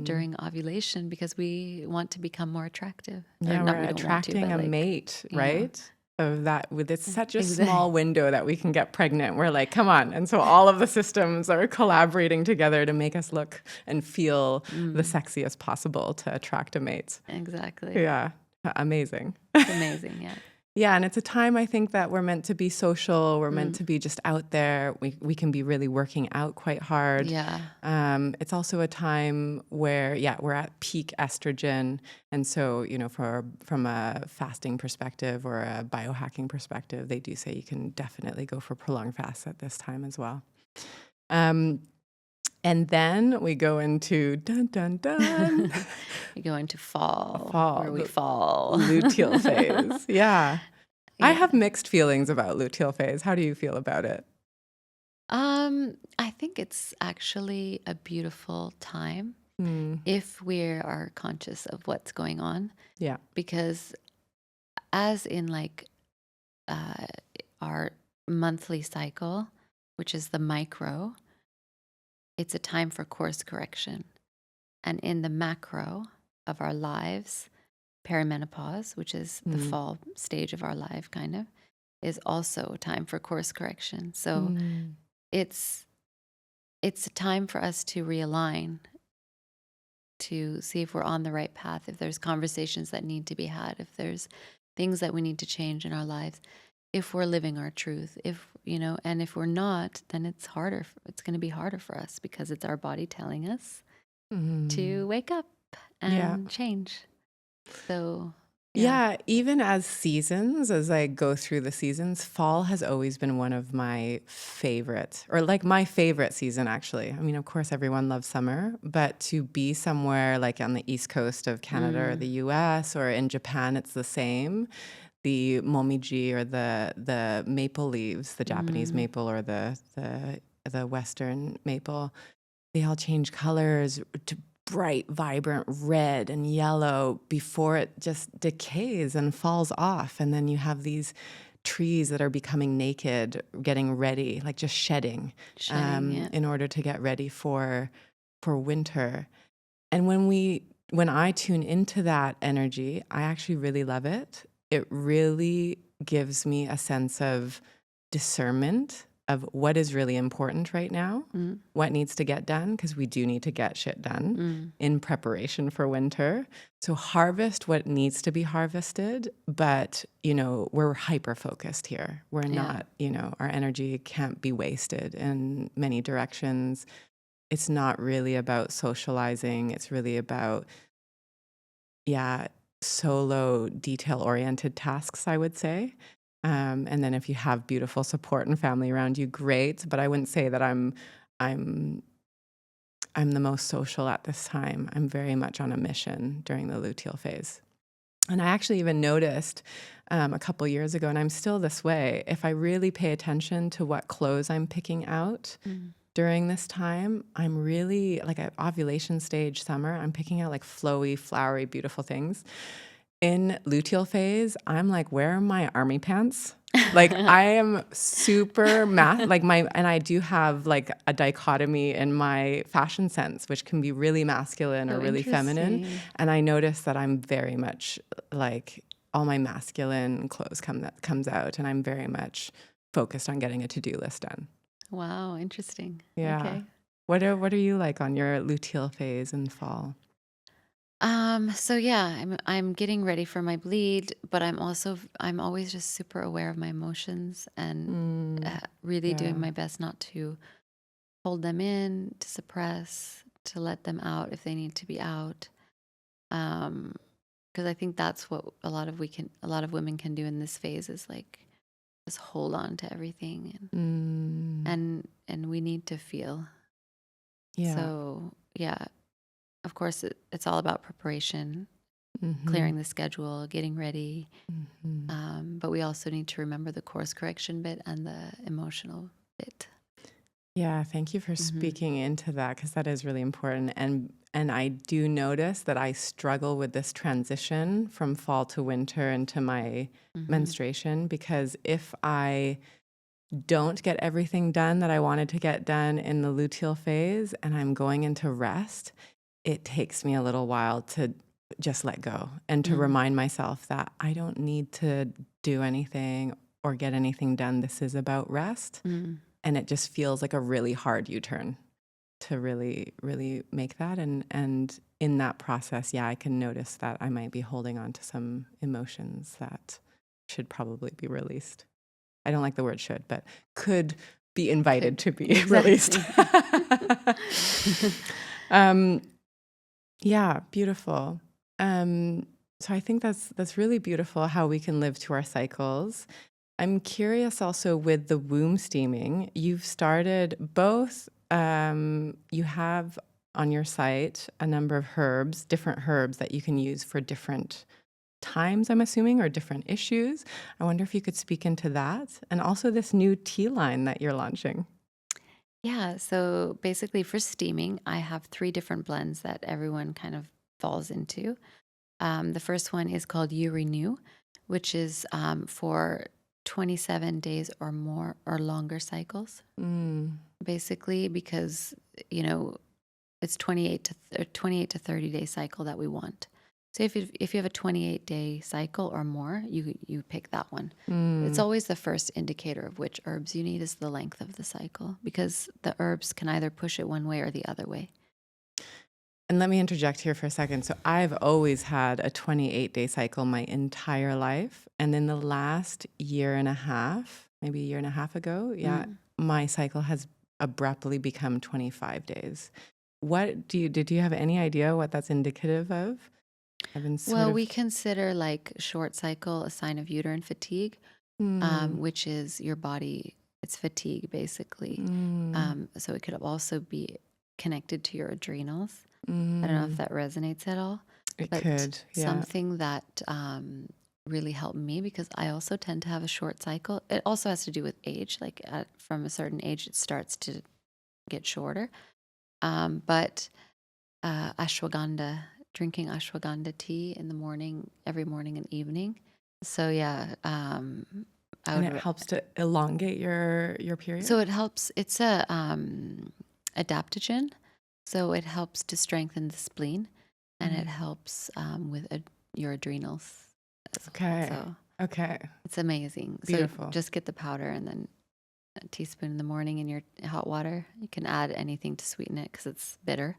during ovulation because we want to become more attractive. Yeah, Or we're not, we don't want to, attracting but a like, mate, you know. right? Of that, with it's such a Exactly. small window that we can get pregnant. We're like, come on. And so all of the systems are collaborating together to make us look and feel the sexiest possible to attract a mate. Exactly. Yeah, amazing. It's amazing, yeah. Yeah, and it's a time I think that we're meant to be social. We're meant to be just out there. We can be really working out quite hard. Yeah. It's also a time where, we're at peak estrogen. And so, from a fasting perspective or a biohacking perspective, they do say you can definitely go for prolonged fasts at this time as well. And then we go into dun dun dun. We go into fall, where we the fall. luteal phase. Yeah. I Yeah. have mixed feelings about luteal phase. How do you feel about it? I think it's actually a beautiful time Mm, if we are conscious of what's going on, yeah. because as in like our monthly cycle, which is the micro, it's a time for course correction. And in the macro of our lives, perimenopause, which is the fall stage of our life, kind of, is also a time for course correction. So it's a time for us to realign, to see if we're on the right path, if there's conversations that need to be had, if there's things that we need to change in our lives, if we're living our truth, and if we're not, then it's harder. It's going to be harder for us because it's our body telling us to wake up and change. So, Yeah, even as seasons, as I go through the seasons, fall has always been one of my favorite, or like my favorite season, actually. I mean, of course, everyone loves summer, but to be somewhere like on the East Coast of Canada or the US or in Japan, it's the same. The momiji, or the maple leaves, the Japanese maple or the Western maple, they all change colors to bright, vibrant red and yellow before it just decays and falls off. And then you have these trees that are becoming naked, getting ready, like just shedding, in order to get ready for winter. And when I tune into that energy, I actually really love it. It really gives me a sense of discernment of what is really important right now, what needs to get done, because we do need to get shit done in preparation for winter. So harvest what needs to be harvested, but, we're hyper-focused here. We're not, our energy can't be wasted in many directions. It's not really about socializing. It's really about, solo detail-oriented tasks, I would say. And then if you have beautiful support and family around you, great. But I wouldn't say that I'm the most social at this time. I'm very much on a mission during the luteal phase. And I actually even noticed a couple years ago, and I'm still this way, if I really pay attention to what clothes I'm picking out during this time, I'm really, like at ovulation stage summer, I'm picking out like flowy, flowery, beautiful things. In luteal phase, I'm like, where are my army pants? Like I am super and I do have like a dichotomy in my fashion sense, which can be really masculine or really feminine. And I notice that I'm very much like all my masculine clothes comes out, and I'm very much focused on getting a to-do list done. Wow, interesting. Yeah. Okay. What are you like on your luteal phase in fall? So yeah, I'm getting ready for my bleed, but I'm always just super aware of my emotions and really doing my best not to hold them in, to suppress, to let them out if they need to be out. Because I think that's what a lot of women can do in this phase, is like just hold on to everything and we need to feel. Yeah. So yeah. Of course, it's all about preparation, clearing the schedule, getting ready. But we also need to remember the course correction bit and the emotional bit. Yeah, thank you for speaking into that, because that is really important. And I do notice that I struggle with this transition from fall to winter into my menstruation, because if I don't get everything done that I wanted to get done in the luteal phase and I'm going into rest, it takes me a little while to just let go and to remind myself that I don't need to do anything or get anything done. This is about rest. And it just feels like a really hard U-turn to really, really make that. And in that process, I can notice that I might be holding on to some emotions that should probably be released. I don't like the word should, but could be invited to be released. Yeah, beautiful. So I think that's really beautiful how we can live to our cycles. I'm curious also with the womb steaming, you've started both, you have on your site a number of herbs, different herbs that you can use for different times, I'm assuming, or different issues. I wonder if you could speak into that. And also this new tea line that you're launching. Yeah, so basically for steaming, I have 3 different blends that everyone kind of falls into. The first one is called Urum Renew, which is for 27 days or more or longer cycles, basically, because, it's 28 to 30 day cycle that we want. So if you have a 28-day cycle or more, you pick that one. It's always the first indicator of which herbs you need is the length of the cycle, because the herbs can either push it one way or the other way. And let me interject here for a second. So I've always had a 28-day cycle my entire life. And in the last year and a half, maybe a year and a half ago, my cycle has abruptly become 25 days. Did you have any idea what that's indicative of? Well, we consider like short cycle a sign of uterine fatigue, which is your body, it's fatigue basically. So it could also be connected to your adrenals. I don't know if that resonates at all. It could, yeah. Something that really helped me, because I also tend to have a short cycle. It also has to do with age. Like from a certain age, it starts to get shorter. But ashwagandha, drinking ashwagandha tea in the morning, every morning and evening. So and it helps to elongate your period? So it helps. It's a adaptogen. So it helps to strengthen the spleen, and it helps with your adrenals. Okay. So okay. It's amazing. Beautiful. So just get the powder and then a teaspoon in the morning in your hot water. You can add anything to sweeten it because it's bitter.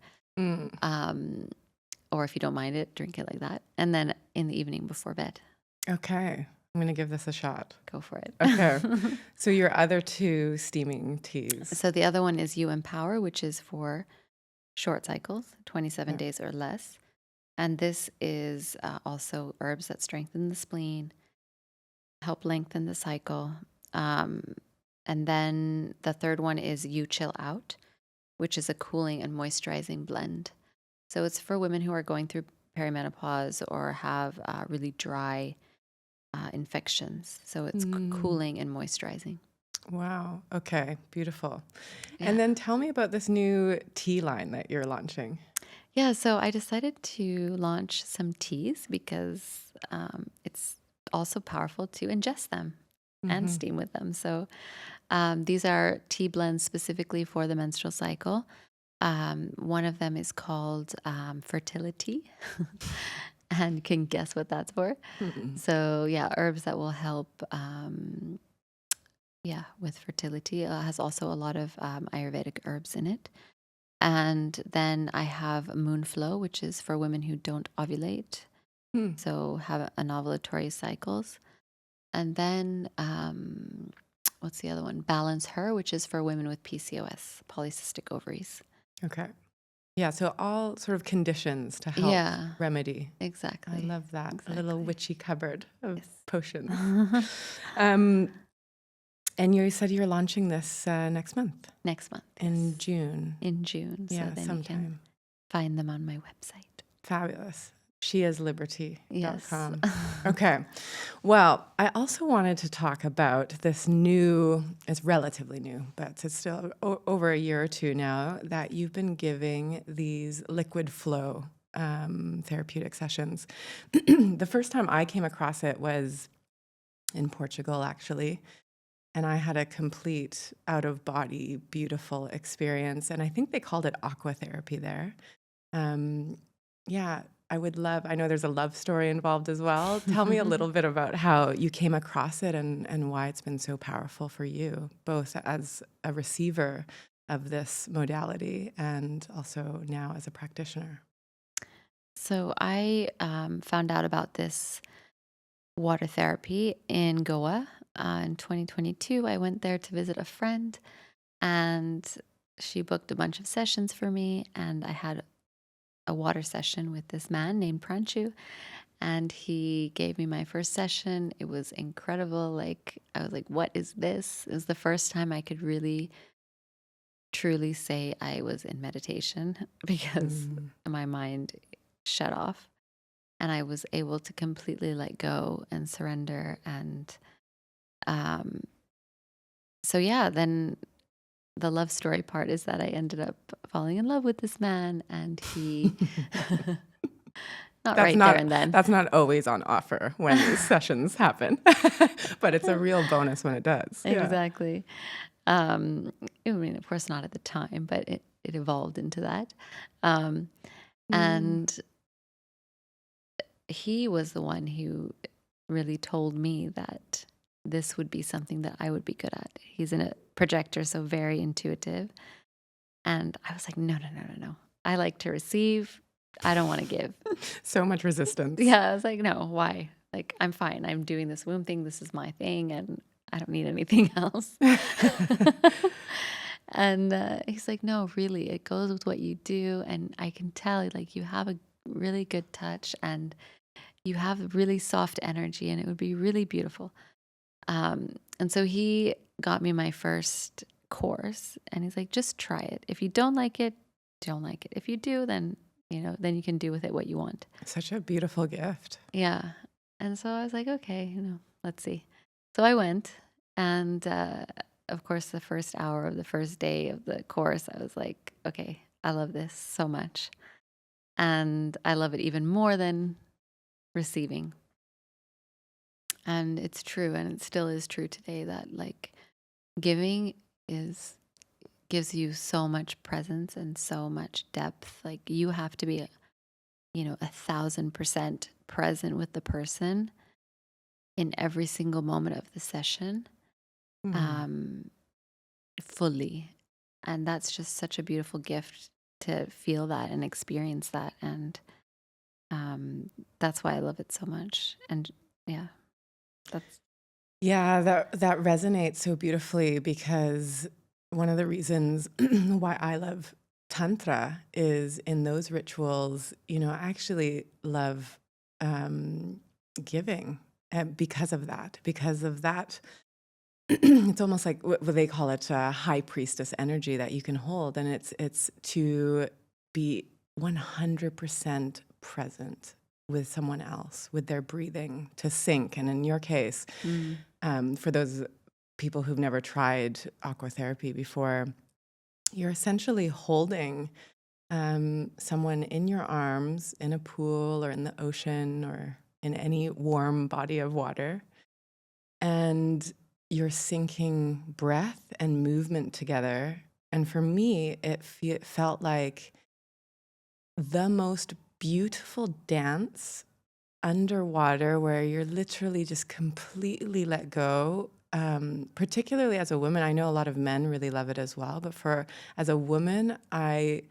Or if you don't mind it, drink it like that. And then in the evening before bed. Okay. I'm going to give this a shot. Go for it. Okay. So your other 2 steaming teas. So the other one is You Empower, which is for short cycles, 27 days or less. And this is also herbs that strengthen the spleen, help lengthen the cycle. And then the third one is You Chill Out, which is a cooling and moisturizing blend. So it's for women who are going through perimenopause or have really dry infections. So it's cooling and moisturizing. Wow. Okay. Beautiful. Yeah. And then tell me about this new tea line that you're launching. Yeah. So I decided to launch some teas because it's also powerful to ingest them and steam with them. So these are tea blends specifically for the menstrual cycle. One of them is called Fertility. And you can guess what that's for. So herbs that will help with fertility. It has also a lot of Ayurvedic herbs in it. And then I have Moonflow, which is for women who don't ovulate, so have anovulatory cycles. And then what's the other one? Balance Her, which is for women with PCOS, polycystic ovaries. Okay. Yeah, so all sort of conditions to help remedy. Exactly. I love that. Exactly. A little witchy cupboard of potions. And you said you're launching this next month. Next month. In June. In June. So then sometime. You can find them on my website. Fabulous. SheisLiberty.com. Yes. Okay. Well, I also wanted to talk about this new, it's relatively new, but it's still over a year or 2 now, that you've been giving these liquid flow therapeutic sessions. The first time I came across it was in Portugal, actually. And I had a complete out-of-body, beautiful experience. And I think they called it aqua therapy there. Yeah, I know there's a love story involved as well. Tell me a little bit about how you came across it and why it's been so powerful for you, both as a receiver of this modality and also now as a practitioner. So I found out about this water therapy in Goa in 2022. I went there to visit a friend, and she booked a bunch of sessions for me, and I had a water session with this man named Pranchu, and he gave me my first session. It was incredible. Like, I was like, what is this? It was the first time I could really truly say I was in meditation because my mind shut off, and I was able to completely let go and surrender. And um, so, yeah, then the love story part is that I ended up falling in love with this man, and he not That's right there and then. that's not always on offer when these sessions happen, but it's a real bonus when it does. Yeah. Exactly. I mean, of course, not at the time, but it evolved into that. And he was the one who really told me that this would be something that I would be good at. He's a projector, so very intuitive. And I was like, no. I like to receive. I don't want to give. So much resistance. Yeah, I was like, no, why? Like, I'm fine. I'm doing this womb thing. This is my thing, and I don't need anything else. And he's like, no, really, it goes with what you do. And I can tell, like, you have a really good touch and you have really soft energy, and it would be really beautiful. And so he got me my first course, and he's like, just try it. If you don't like it, don't like it. If you do, then, then you can do with it what you want. Such a beautiful gift. Yeah. And so I was like, okay, let's see. So I went, and of course, the first hour of the first day of the course, I was like, okay, I love this so much. And I love it even more than receiving. And it's true, and it still is true today, that like giving gives you so much presence and so much depth. Like, you have to be 1,000% present with the person in every single moment of the session, fully. And that's just such a beautiful gift to feel that and experience that. And that's why I love it so much. And that resonates so beautifully, because one of the reasons why I love Tantra is in those rituals, I actually love giving because of that. It's almost like what they call it, high priestess energy that you can hold. And it's to be 100% present with someone else, with their breathing, to sync. And in your case, for those people who've never tried aqua therapy before, you're essentially holding someone in your arms in a pool or in the ocean or in any warm body of water. And you're syncing breath and movement together. And for me, it felt like the most beautiful dance underwater, where you're literally just completely let go. Particularly as a woman, I know a lot of men really love it as well, but as a woman, I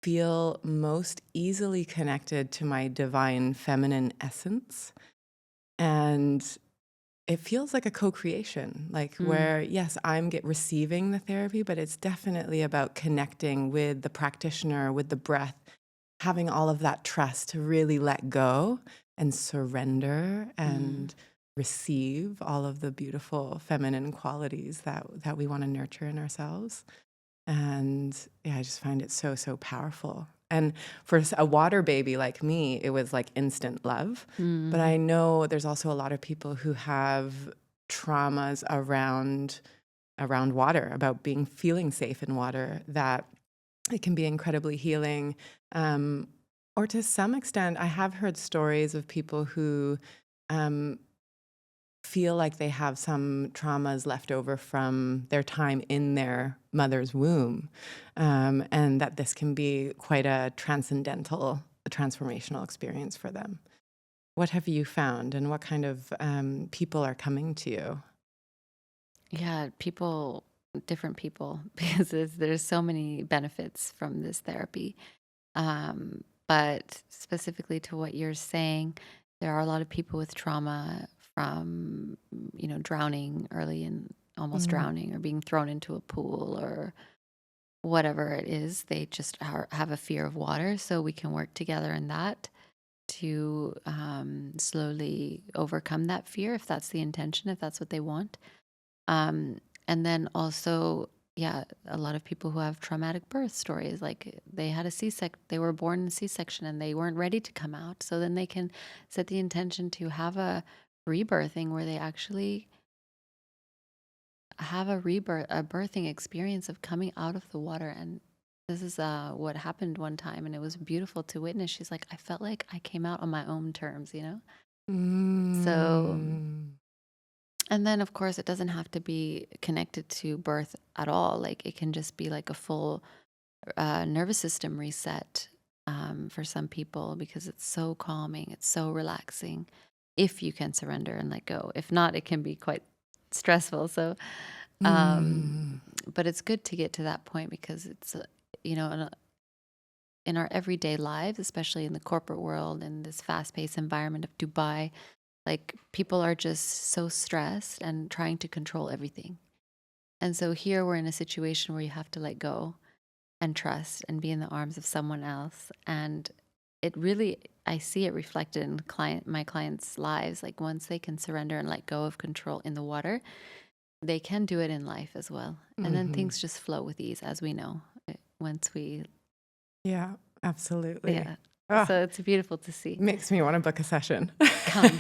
feel most easily connected to my divine feminine essence. And it feels like a co-creation, like where, yes, I'm receiving the therapy, but it's definitely about connecting with the practitioner, with the breath, having all of that trust to really let go and surrender and receive all of the beautiful feminine qualities that we want to nurture in ourselves. And yeah, I just find it so, so powerful. And for a water baby like me, it was like instant love. But I know there's also a lot of people who have traumas around water, about feeling safe in water, that it can be incredibly healing. Or to some extent, I have heard stories of people who feel like they have some traumas left over from their time in their mother's womb, and that this can be quite a transformational experience for them. What have you found, and what kind of people are coming to you? Yeah, different people, because there's so many benefits from this therapy. But specifically to what you're saying, there are a lot of people with trauma from, drowning early and almost drowning, or being thrown into a pool, or whatever it is. They just have a fear of water. So we can work together in that to slowly overcome that fear, if that's the intention, if that's what they want. And then also, yeah, a lot of people who have traumatic birth stories, like they had they were born in a C-section and they weren't ready to come out. So then they can set the intention to have a rebirthing where they actually have a birthing experience of coming out of the water. And this is what happened one time, and it was beautiful to witness. She's like, I felt like I came out on my own terms, So, and then of course it doesn't have to be connected to birth at all. Like it can just be like a full nervous system reset for some people, because it's so calming, it's so relaxing, if you can surrender and let go. If not, it can be quite stressful. So but it's good to get to that point, because it's in our everyday lives, especially in the corporate world, in this fast-paced environment of Dubai, like people are just so stressed and trying to control everything. And so here we're in a situation where you have to let go and trust and be in the arms of someone else. And it really, I see it reflected in my clients' lives. Like once they can surrender and let go of control in the water, they can do it in life as well. And then things just flow with ease, as we know, once we... Yeah, absolutely. Yeah. Oh, So it's beautiful to see. makes me want to book a session. Come.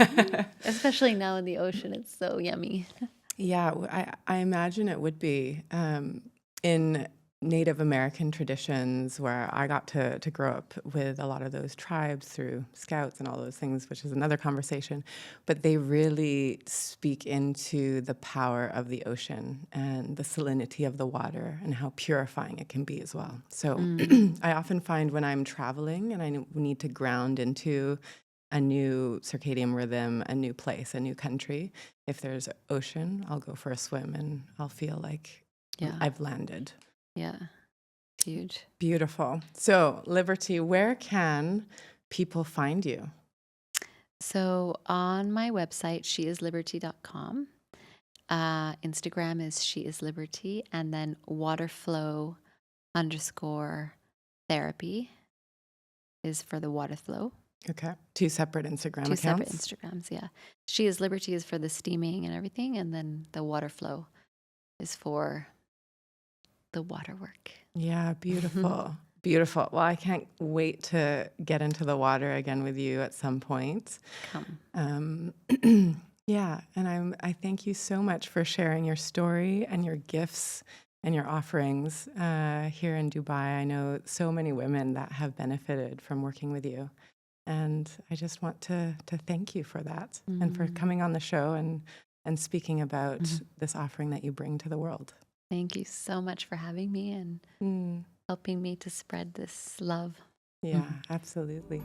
Especially now in the ocean. It's so yummy. Yeah, I imagine it would be in Native American traditions, where I got to grow up with a lot of those tribes through scouts and all those things, which is another conversation. But they really speak into the power of the ocean and the salinity of the water and how purifying it can be as well. So I often find when I'm traveling and I need to ground into a new circadian rhythm, a new place, a new country, if there's ocean, I'll go for a swim and I'll feel like I've landed. Yeah, it's huge. Beautiful. So, Liberty, where can people find you? So on my website, SheisLiberty.com. Instagram is SheisLiberty, and then waterflow_therapy is for the water flow. Okay. Two separate Instagram accounts? Separate Instagrams, yeah. SheisLiberty is for the steaming and everything, and then the water flow is for the water work. Yeah, beautiful. Beautiful. Well, I can't wait to get into the water again with you at some point. Come. Yeah, and I thank you so much for sharing your story and your gifts and your offerings here in Dubai. I know so many women that have benefited from working with you. And I just want to thank you for that and for coming on the show and speaking about this offering that you bring to the world. Thank you so much for having me and helping me to spread this love. Yeah, absolutely.